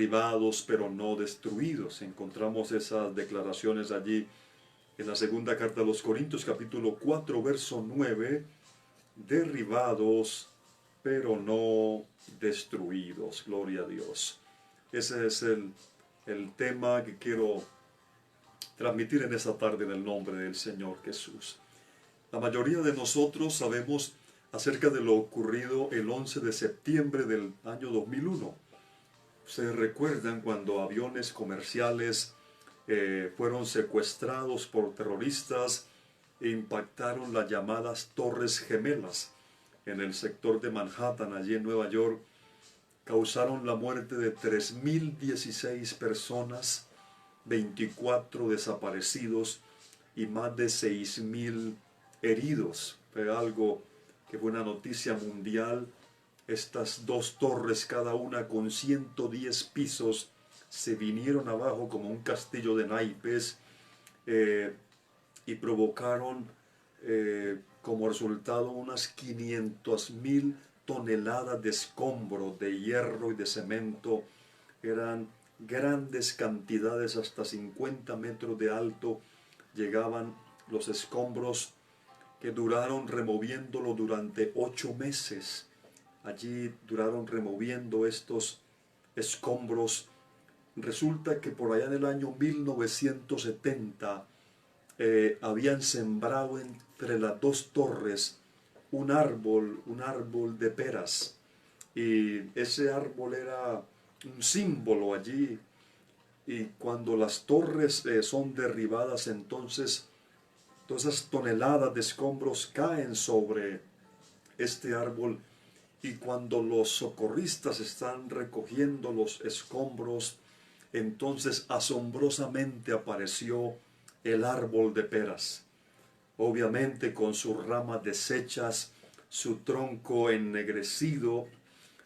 derribados pero no destruidos. Encontramos esas declaraciones allí en la segunda carta a los Corintios, capítulo 4, verso 9, derribados pero no destruidos. Gloria a Dios. Ese es el tema que quiero transmitir en esta tarde en el nombre del Señor Jesús. La mayoría de nosotros sabemos acerca de lo ocurrido el 11 de septiembre del año 2001. Ustedes recuerdan cuando aviones comerciales fueron secuestrados por terroristas e impactaron las llamadas Torres Gemelas en el sector de Manhattan, allí en Nueva York. Causaron la muerte de 3.016 personas, 24 desaparecidos y más de 6.000 heridos. Fue algo que fue una noticia mundial. Estas dos torres, cada una con 110 pisos, se vinieron abajo como un castillo de naipes y provocaron como resultado unas 500.000 toneladas de escombros, de hierro y de cemento. Eran grandes cantidades, hasta 50 metros de alto llegaban los escombros, que duraron removiéndolo durante 8 meses. Allí duraron removiendo estos escombros. Resulta que por allá en el año 1970 habían sembrado entre las dos torres un árbol de peras. Y ese árbol era un símbolo allí. Y cuando las torres son derribadas, entonces todas esas toneladas de escombros caen sobre este árbol. Y cuando los socorristas están recogiendo los escombros, entonces asombrosamente apareció el árbol de peras. Obviamente con sus ramas deshechas, su tronco ennegrecido,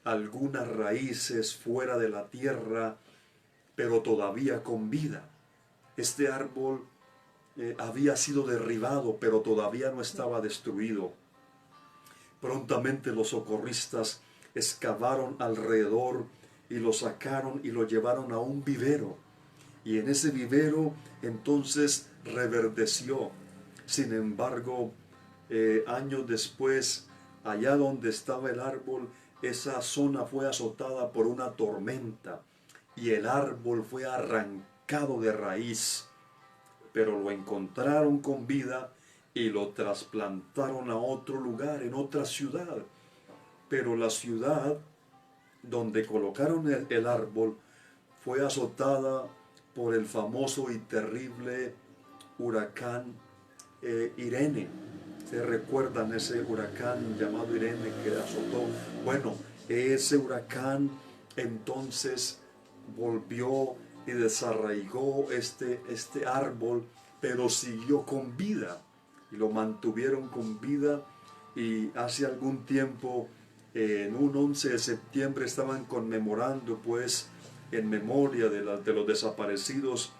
algunas raíces fuera de la tierra, pero todavía con vida. Este árbol había sido derribado, pero todavía no estaba destruido. Prontamente los socorristas excavaron alrededor y lo sacaron y lo llevaron a un vivero. Y en ese vivero entonces reverdeció. Sin embargo, años después, allá donde estaba el árbol, esa zona fue azotada por una tormenta y el árbol fue arrancado de raíz. Pero lo encontraron con vida y lo trasplantaron a otro lugar, en otra ciudad. Pero la ciudad donde colocaron el árbol fue azotada por el famoso y terrible huracán Irene. ¿Se recuerdan ese huracán llamado Irene que azotó? Bueno, ese huracán entonces volvió y desarraigó este árbol, pero siguió con vida y lo mantuvieron con vida. Y hace algún tiempo, en un 11 de septiembre, estaban conmemorando pues en memoria de los desaparecidos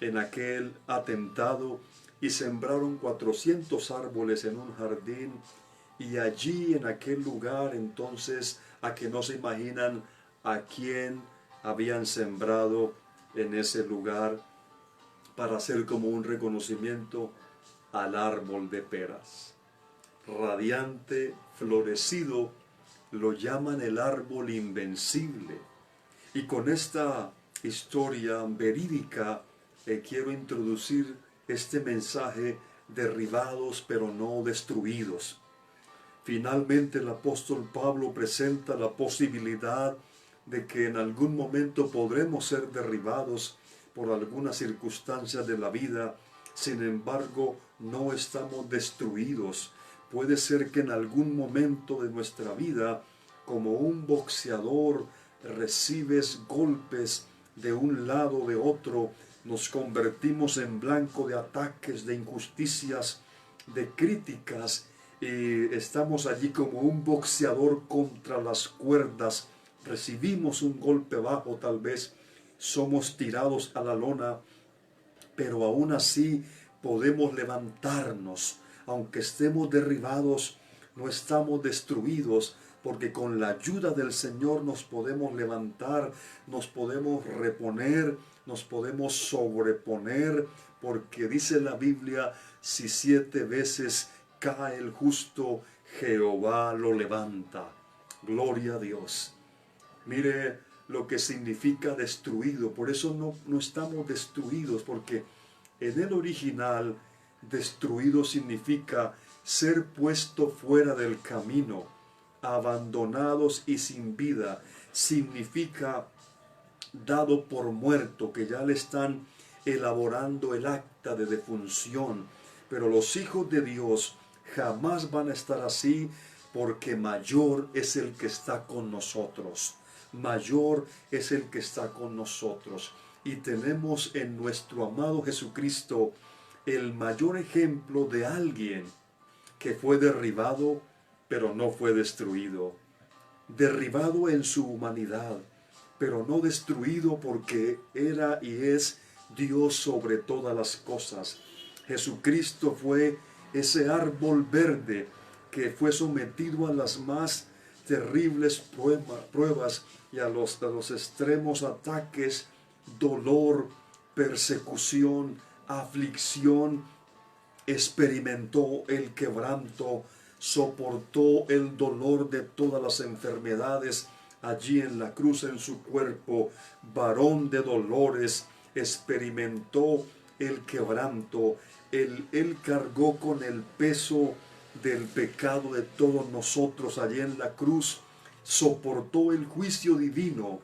en aquel atentado, y sembraron 400 árboles en un jardín. Y allí en aquel lugar entonces, a que no se imaginan a quién habían sembrado en ese lugar, para hacer como un reconocimiento al árbol de peras. Radiante, florecido, lo llaman el árbol invencible. Y con esta historia verídica quiero introducir este mensaje: derribados pero no destruidos. Finalmente el apóstol Pablo presenta la posibilidad de que en algún momento podremos ser derribados por algunas circunstancias de la vida. Sin embargo, no estamos destruidos. Puede ser que en algún momento de nuestra vida, como un boxeador, recibes golpes de un lado, de otro, nos convertimos en blanco de ataques, de injusticias, de críticas, y estamos allí como un boxeador contra las cuerdas. Recibimos un golpe bajo, tal vez somos tirados a la lona, pero aún así podemos levantarnos. Aunque estemos derribados, no estamos destruidos, porque con la ayuda del Señor nos podemos levantar, nos podemos reponer, nos podemos sobreponer, porque dice la Biblia, si 7 veces cae el justo, Jehová lo levanta. Gloria a Dios. Mire lo que significa destruido. Por eso no estamos destruidos, porque en el original, destruido significa ser puesto fuera del camino, abandonados y sin vida. Significa dado por muerto, que ya le están elaborando el acta de defunción. Pero los hijos de Dios jamás van a estar así, porque mayor es el que está con nosotros. Mayor es el que está con nosotros. Y tenemos en nuestro amado Jesucristo el mayor ejemplo de alguien que fue derribado, pero no fue destruido. Derribado en su humanidad, pero no destruido, porque era y es Dios sobre todas las cosas. Jesucristo fue ese árbol verde que fue sometido a las más terribles pruebas y a los extremos ataques, dolor, persecución, aflicción. Experimentó el quebranto, soportó el dolor de todas las enfermedades allí en la cruz en su cuerpo, varón de dolores, experimentó el quebranto. Él cargó con el peso del pecado de todos nosotros allí en la cruz, soportó el juicio divino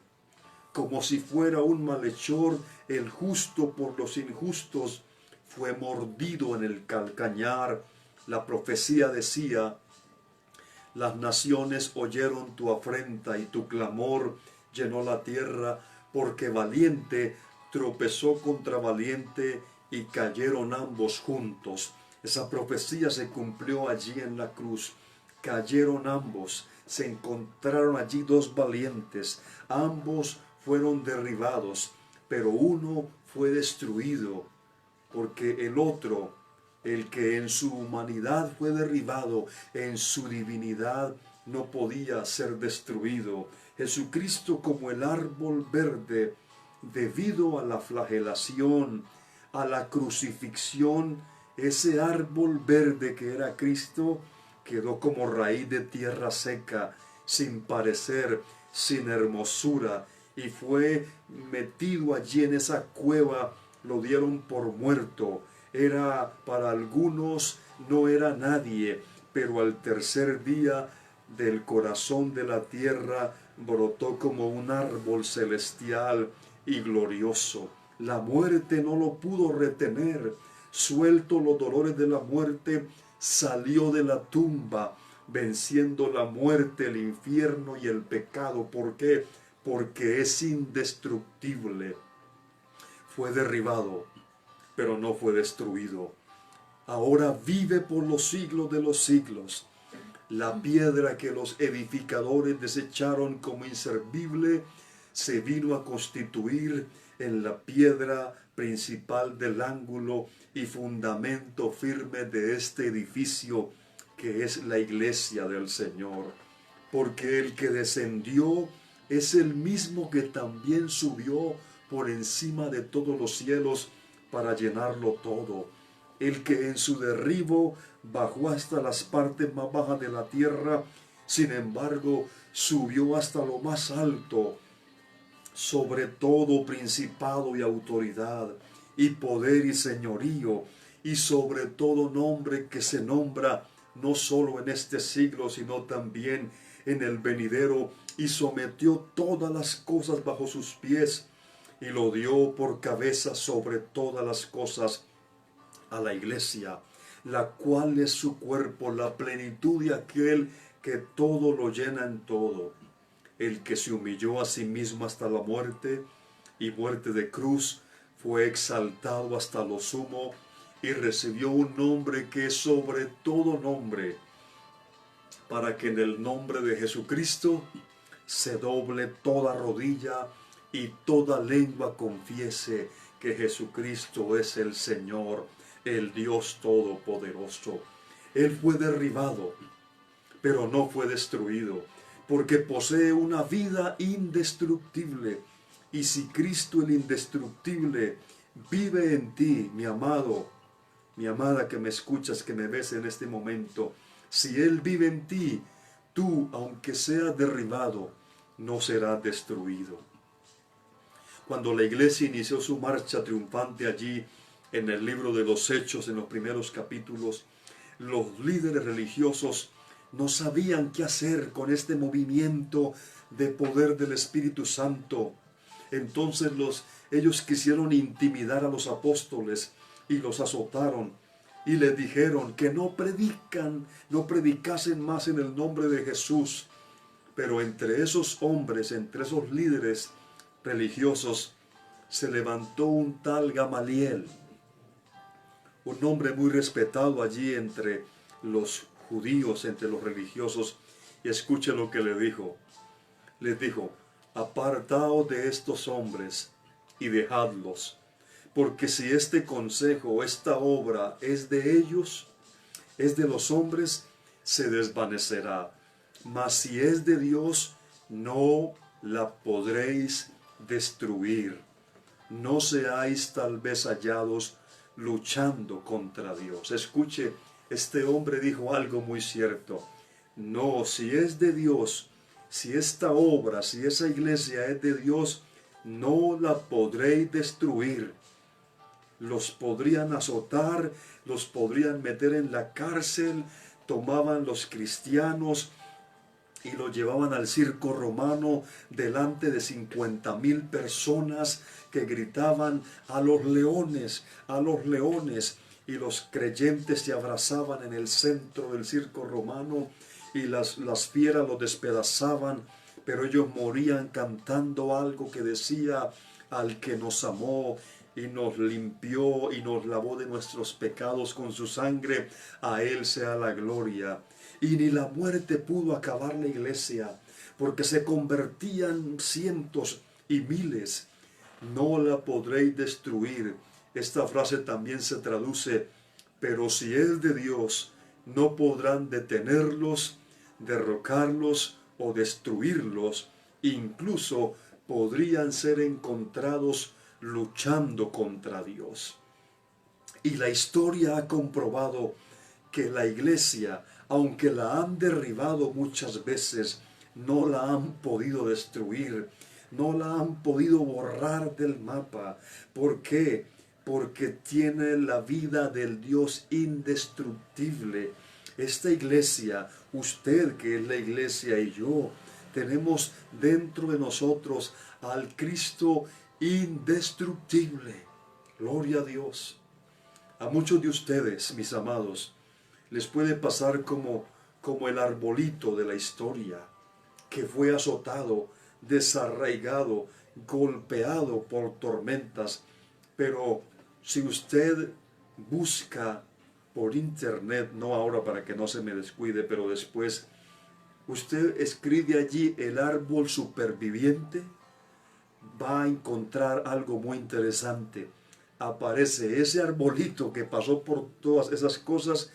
como si fuera un malhechor. El justo por los injustos fue mordido en el calcañar. La profecía decía: las naciones oyeron tu afrenta y tu clamor llenó la tierra, porque valiente tropezó contra valiente y cayeron ambos juntos. Esa profecía se cumplió allí en la cruz. Cayeron ambos, se encontraron allí 2 valientes, ambos fueron derribados, pero uno fue destruido, porque el otro, el que en su humanidad fue derribado, en su divinidad no podía ser destruido. Jesucristo, como el árbol verde, debido a la flagelación, a la crucifixión, ese árbol verde que era Cristo quedó como raíz de tierra seca, sin parecer, sin hermosura, y fue metido allí en esa cueva. Lo dieron por muerto. Era para algunos, no era nadie, pero al tercer día del corazón de la tierra brotó como un árbol celestial y glorioso. La muerte no lo pudo retener. Suelto los dolores de la muerte, salió de la tumba, venciendo la muerte, el infierno y el pecado. ¿Por qué? Porque es indestructible. Fue derribado, pero no fue destruido. Ahora vive por los siglos de los siglos. La piedra que los edificadores desecharon como inservible se vino a constituir en la piedra principal del ángulo y fundamento firme de este edificio, que es la iglesia del Señor. Porque el que descendió es el mismo que también subió por encima de todos los cielos para llenarlo todo. El que en su derribo bajó hasta las partes más bajas de la tierra, sin embargo subió hasta lo más alto, sobre todo principado y autoridad, y poder y señorío, y sobre todo nombre que se nombra no solo en este siglo, sino también en el venidero, y sometió todas las cosas bajo sus pies, y lo dio por cabeza sobre todas las cosas a la iglesia, la cual es su cuerpo, la plenitud de aquel que todo lo llena en todo. El que se humilló a sí mismo hasta la muerte, y muerte de cruz, fue exaltado hasta lo sumo, y recibió un nombre que es sobre todo nombre, para que en el nombre de Jesucristo se doble toda rodilla y toda lengua confiese que Jesucristo es el Señor, el Dios Todopoderoso. Él fue derribado, pero no fue destruido. porque posee una vida indestructible. Y si Cristo el indestructible vive en ti, mi amado, mi amada que me escuchas, que me ves en este momento, si Él vive en ti, tú, aunque seas derribado, no serás destruido. Cuando la iglesia inició su marcha triunfante allí en el libro de los Hechos, en los primeros capítulos, los líderes religiosos no sabían qué hacer con este movimiento de poder del Espíritu Santo. Entonces ellos quisieron intimidar a los apóstoles y los azotaron y les dijeron que no predicasen más en el nombre de Jesús. Pero entre esos hombres, entre esos líderes religiosos, se levantó un tal Gamaliel, un hombre muy respetado allí entre los judíos, entre los religiosos, y escuche lo que le dijo. Les dijo: apartaos de estos hombres y dejadlos, porque si este consejo, esta obra es de ellos, es de los hombres, se desvanecerá. Mas si es de Dios, no la podréis destruir. No seáis tal vez hallados luchando contra Dios. Escuche, este hombre dijo algo muy cierto. No, si es de Dios, si esta obra, si esa iglesia es de Dios, no la podréis destruir. Los podrían azotar, los podrían meter en la cárcel, tomaban los cristianos y los llevaban al circo romano delante de 50,000 personas que gritaban a los leones, y los creyentes se abrazaban en el centro del circo romano y las fieras los despedazaban, pero ellos morían cantando algo que decía: al que nos amó y nos limpió y nos lavó de nuestros pecados con su sangre, a Él sea la gloria. Y ni la muerte pudo acabar la iglesia, porque se convertían cientos y miles. No la podréis destruir. Esta frase también se traduce: pero si es de Dios, no podrán detenerlos, derrocarlos o destruirlos. Incluso podrían ser encontrados luchando contra Dios. Y la historia ha comprobado que la iglesia, aunque la han derribado muchas veces, no la han podido destruir, no la han podido borrar del mapa. ¿Por qué? Porque tiene la vida del Dios indestructible. Esta iglesia, usted que es la iglesia y yo, tenemos dentro de nosotros al Cristo indestructible. Gloria a Dios. A muchos de ustedes, mis amados, les puede pasar como el arbolito de la historia, que fue azotado, desarraigado, golpeado por tormentas. Pero si usted busca por internet, no ahora para que no se me descuide, pero después, usted escribe allí el árbol superviviente, va a encontrar algo muy interesante. Aparece ese arbolito que pasó por todas esas cosas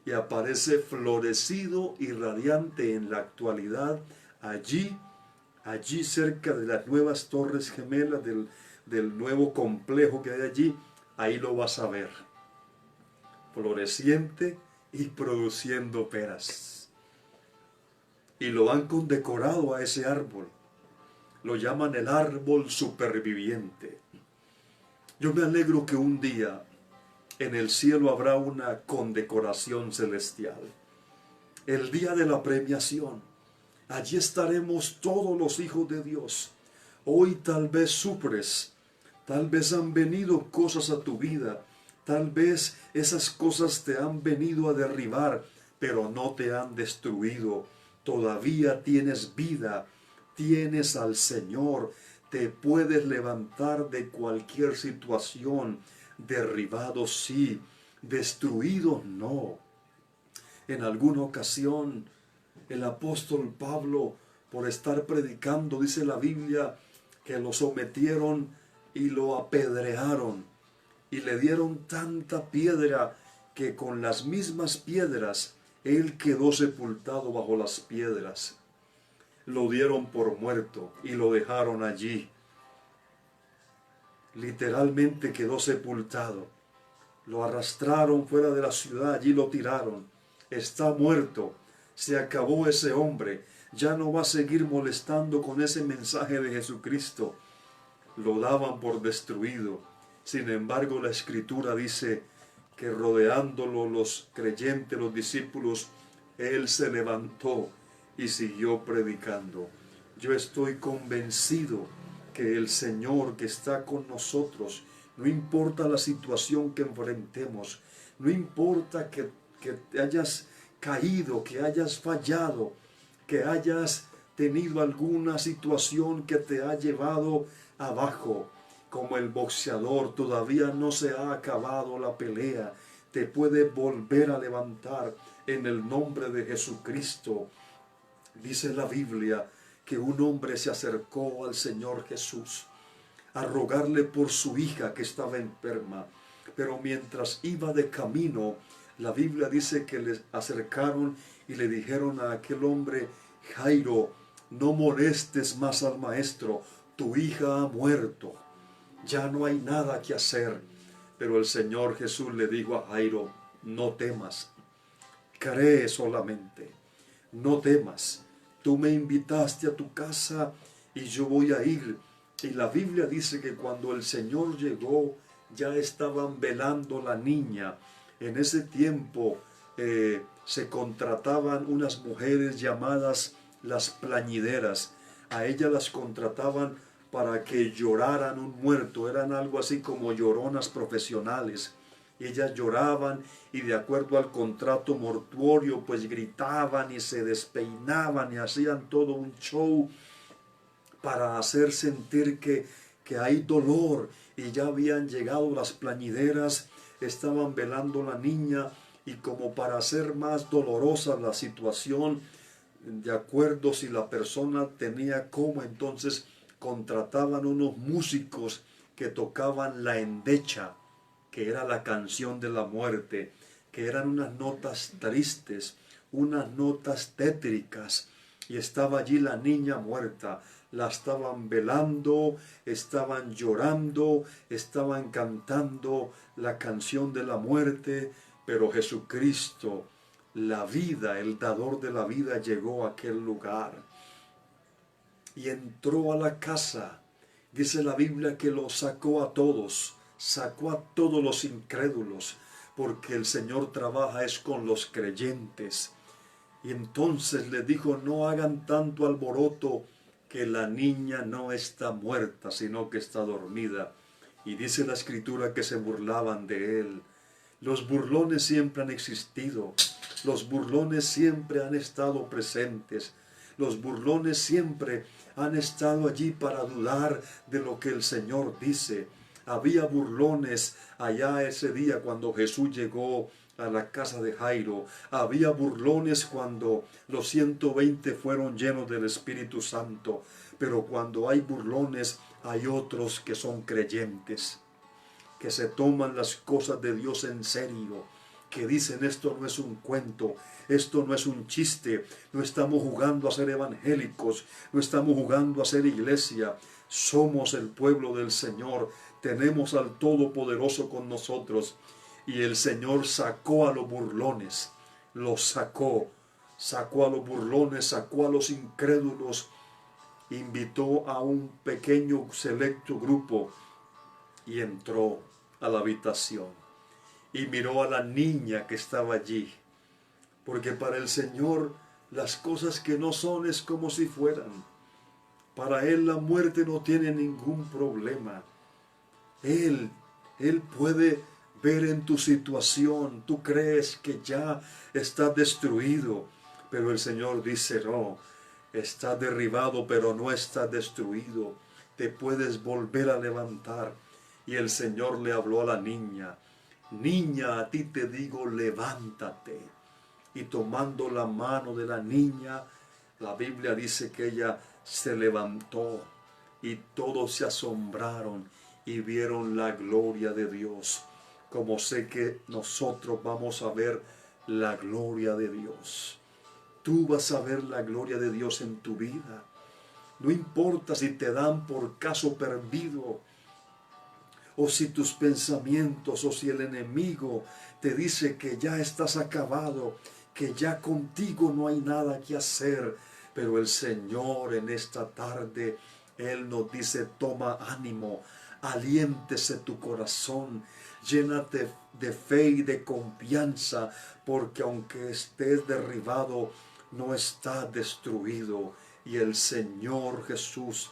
y aparece florecido y radiante en la actualidad, allí cerca de las nuevas Torres Gemelas, del nuevo complejo que hay allí. Ahí lo vas a ver, floreciente y produciendo peras. Y lo han condecorado a ese árbol. Lo llaman el árbol superviviente. Yo me alegro que un día en el cielo habrá una condecoración celestial. El día de la premiación. Allí estaremos todos los hijos de Dios. Hoy tal vez sufres, tal vez han venido cosas a tu vida, tal vez esas cosas te han venido a derribar, pero no te han destruido. Todavía tienes vida, tienes al Señor, te puedes levantar de cualquier situación. Derribados sí, destruidos no. En alguna ocasión el apóstol Pablo, por estar predicando, dice la Biblia, que lo sometieron y lo apedrearon y le dieron tanta piedra que con las mismas piedras él quedó sepultado bajo las piedras. lo dieron por muerto y lo dejaron allí. Literalmente quedó sepultado. Lo arrastraron fuera de la ciudad, allí lo tiraron. Está muerto. Se acabó ese hombre. Ya no va a seguir molestando con ese mensaje de Jesucristo. Lo daban por destruido. Sin embargo, la Escritura dice que rodeándolo los creyentes, los discípulos, él se levantó y siguió predicando. Yo estoy convencido que el Señor que está con nosotros, no importa la situación que enfrentemos, no importa que hayas caído, que hayas fallado, que hayas tenido alguna situación que te ha llevado abajo, como el boxeador, todavía no se ha acabado la pelea, te puede volver a levantar en el nombre de Jesucristo. Dice la Biblia que un hombre se acercó al Señor Jesús a rogarle por su hija que estaba enferma, pero mientras iba de camino, la Biblia dice que le acercaron y le dijeron a aquel hombre: Jairo, no molestes más al maestro, tu hija ha muerto, ya no hay nada que hacer. Pero el Señor Jesús le dijo a Jairo: no temas, cree solamente, no temas. Tú me invitaste a tu casa y yo voy a ir. Y la Biblia dice que cuando el Señor llegó, ya estaban velando la niña. En ese tiempo se contrataban unas mujeres llamadas las plañideras. A ellas las contrataban para que lloraran un muerto. Eran algo así como lloronas profesionales. Ellas lloraban y de acuerdo al contrato mortuorio pues gritaban y se despeinaban y hacían todo un show para hacer sentir que hay dolor. Y ya habían llegado las plañideras, estaban velando la niña, y como para hacer más dolorosa la situación, de acuerdo si la persona tenía cómo, entonces contrataban unos músicos que tocaban la endecha, que era la canción de la muerte, que eran unas notas tristes, unas notas tétricas, y estaba allí la niña muerta. La estaban velando, estaban llorando, estaban cantando la canción de la muerte, pero Jesucristo, la vida, el dador de la vida, llegó a aquel lugar y entró a la casa. Dice la Biblia que lo sacó a todos los incrédulos, porque el Señor trabaja es con los creyentes. Y entonces le dijo: no hagan tanto alboroto, que la niña no está muerta, sino que está dormida. Y dice la Escritura que se burlaban de él. Los burlones siempre han existido, los burlones siempre han estado presentes, los burlones siempre han estado allí para dudar de lo que el Señor dice. Había burlones allá ese día cuando Jesús llegó a la casa de Jairo. Había burlones cuando los 120 fueron llenos del Espíritu Santo. Pero cuando hay burlones, hay otros que son creyentes, que se toman las cosas de Dios en serio, que dicen: esto no es un cuento, esto no es un chiste, no estamos jugando a ser evangélicos, no estamos jugando a ser iglesia, somos el pueblo del Señor, tenemos al Todopoderoso con nosotros. Y el Señor sacó a los burlones, los sacó a los burlones, sacó a los incrédulos, invitó a un pequeño selecto grupo y entró a la habitación y miró a la niña que estaba allí, porque para el Señor las cosas que no son es como si fueran. Para Él la muerte no tiene ningún problema. Él puede ver en tu situación, tú crees que ya está destruido, pero el Señor dice: no, está derribado, pero no está destruido, te puedes volver a levantar. Y el Señor le habló a la niña: niña, a ti te digo, levántate. Y tomando la mano de la niña, la Biblia dice que ella se levantó, y todos se asombraron y vieron la gloria de Dios, como sé que nosotros vamos a ver la gloria de Dios. tú vas a ver la gloria de Dios en tu vida. No importa si te dan por caso perdido, o si tus pensamientos, o si el enemigo te dice que ya estás acabado, que ya contigo no hay nada que hacer. Pero el Señor en esta tarde, Él nos dice: toma ánimo, aliéntese tu corazón, llénate de fe y de confianza, porque aunque estés derribado, no está destruido. Y el Señor Jesús,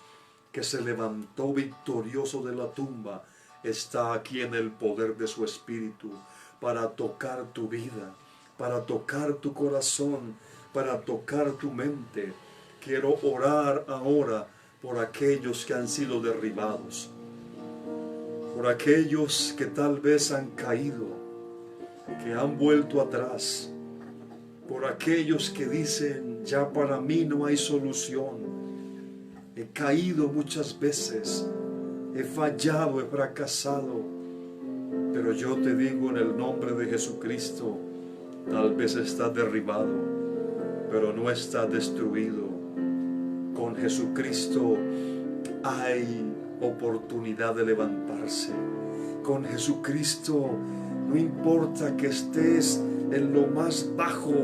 que se levantó victorioso de la tumba, está aquí en el poder de su Espíritu para tocar tu vida, para tocar tu corazón, para tocar tu mente. Quiero orar ahora por aquellos que han sido derribados, por aquellos que tal vez han caído, que han vuelto atrás, por aquellos que dicen: ya para mí no hay solución, he caído muchas veces, he fallado, he fracasado. Pero yo te digo en el nombre de Jesucristo, tal vez estás derribado, pero no estás destruido. Con Jesucristo hay oportunidad de levantarse. Con Jesucristo, no importa que estés en lo más bajo,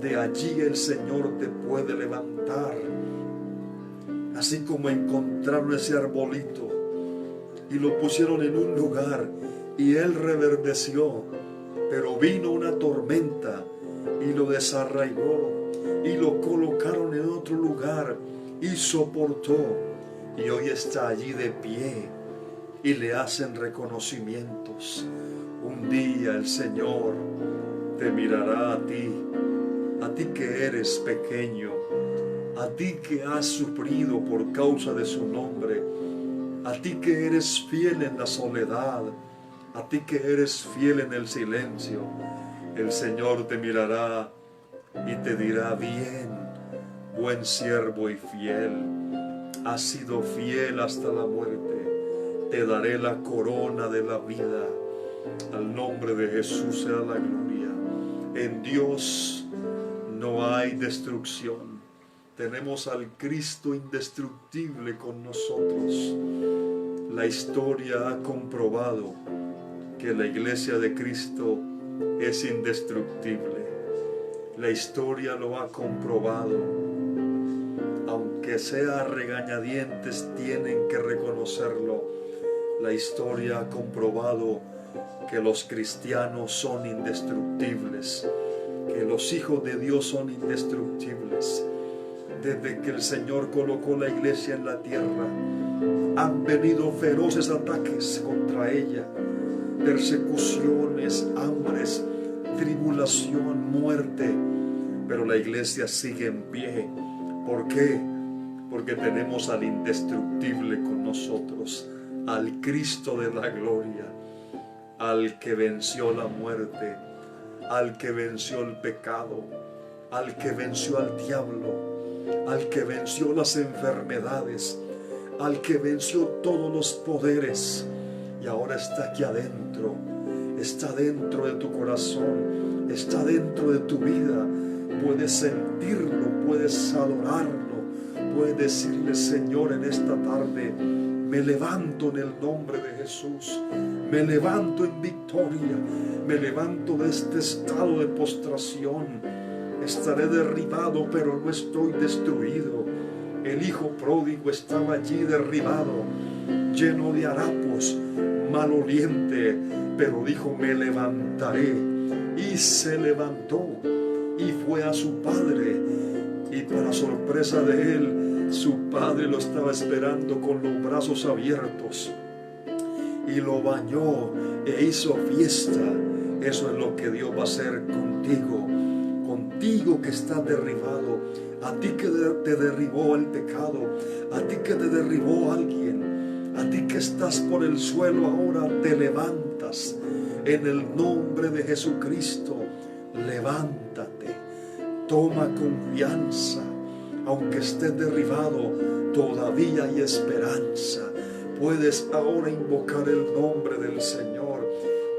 de allí el Señor te puede levantar. Así como encontraron ese arbolito y lo pusieron en un lugar y él reverdeció, pero vino una tormenta y lo desarraigó y lo colocaron en otro lugar y soportó, y hoy está allí de pie y le hacen reconocimientos. Un día el Señor te mirará a ti que eres pequeño, a ti que has sufrido por causa de su nombre, a ti que eres fiel en la soledad, a ti que eres fiel en el silencio. El Señor te mirará y te dirá: bien, buen siervo y fiel, has sido fiel hasta la muerte, te daré la corona de la vida. Al nombre de Jesús sea la gloria. En Dios no hay destrucción. Tenemos al Cristo indestructible con nosotros. La historia ha comprobado que la iglesia de Cristo es indestructible. La historia lo ha comprobado. Aunque sea a regañadientes, tienen que reconocerlo. La historia ha comprobado que los cristianos son indestructibles, que los hijos de Dios son indestructibles. Desde que el Señor colocó la iglesia en la tierra, han venido feroces ataques contra ella, persecuciones, hambres, tribulación, muerte, pero la iglesia sigue en pie. ¿Por qué? Porque tenemos al indestructible con nosotros, al Cristo de la gloria, al que venció la muerte, al que venció el pecado, al que venció al diablo, al que venció las enfermedades, al que venció todos los poderes, y ahora está aquí adentro, está dentro de tu corazón, está dentro de tu vida. Puedes sentirlo, puedes adorarlo, puedes decirle: Señor, en esta tarde me levanto en el nombre de Jesús, me levanto en victoria, me levanto de este estado de postración. Estaré derribado, pero no estoy destruido. El hijo pródigo estaba allí derribado, lleno de harapos, maloliente, pero dijo: me levantaré. Y se levantó y fue a su padre, y para sorpresa de él, su padre lo estaba esperando con los brazos abiertos y lo bañó e hizo fiesta. Eso es lo que Dios va a hacer contigo, contigo que estás derribado, a ti que te derribó el pecado, a ti que te derribó alguien, a ti que estás por el suelo ahora. Te levantas en el nombre de Jesucristo. Levántate, toma confianza. Aunque estés derribado, todavía hay esperanza. Puedes ahora invocar el nombre del Señor.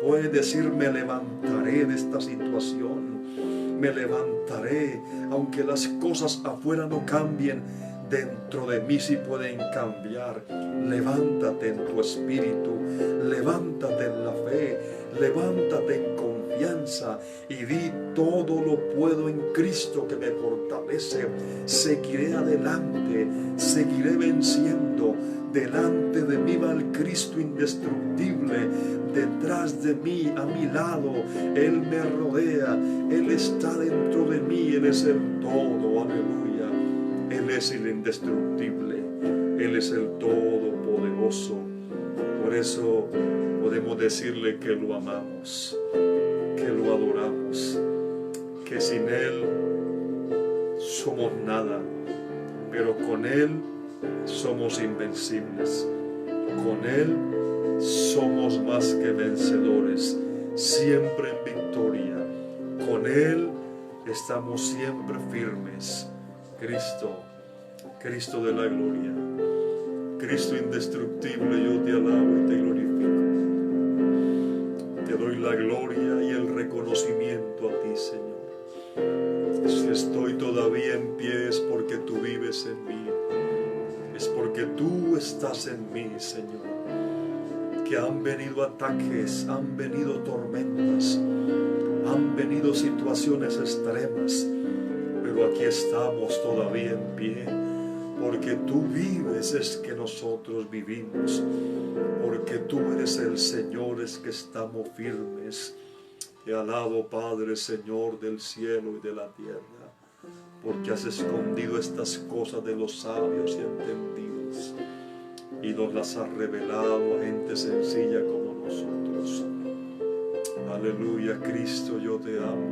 Puedes decir: me levantaré de esta situación, Me levantaré, aunque las cosas afuera no cambien, dentro de mí sí pueden cambiar. Levántate en tu espíritu, levántate en la fe, levántate en confianza y di: todo lo puedo en Cristo que me fortalece. Seguiré adelante, seguiré venciendo. Delante de mí va el Cristo indestructible, detrás de mí, a mi lado, Él me rodea, Él está dentro de mí, Él es el todo, aleluya. Él es el indestructible, Él es el todopoderoso. Por eso podemos decirle que lo amamos, que lo adoramos, que sin Él somos nada, pero con Él somos invencibles. Con Él somos más que vencedores, siempre en victoria. Con Él estamos siempre firmes. Cristo de la gloria, Cristo indestructible, yo te alabo y te glorifico. Te doy la gloria y el reconocimiento a ti, Señor. Si estoy todavía en pie es porque tú vives en mí, es porque tú estás en mí, Señor. Que han venido ataques, han venido tormentas, han venido situaciones extremas, pero aquí estamos todavía en pie, porque tú vives es que nosotros vivimos, porque tú eres el Señor es que estamos firmes. Te alabo, Padre, Señor del cielo y de la tierra, porque has escondido estas cosas de los sabios y entendidos y nos las has revelado a gente sencilla como nosotros. Aleluya, Cristo, yo te amo.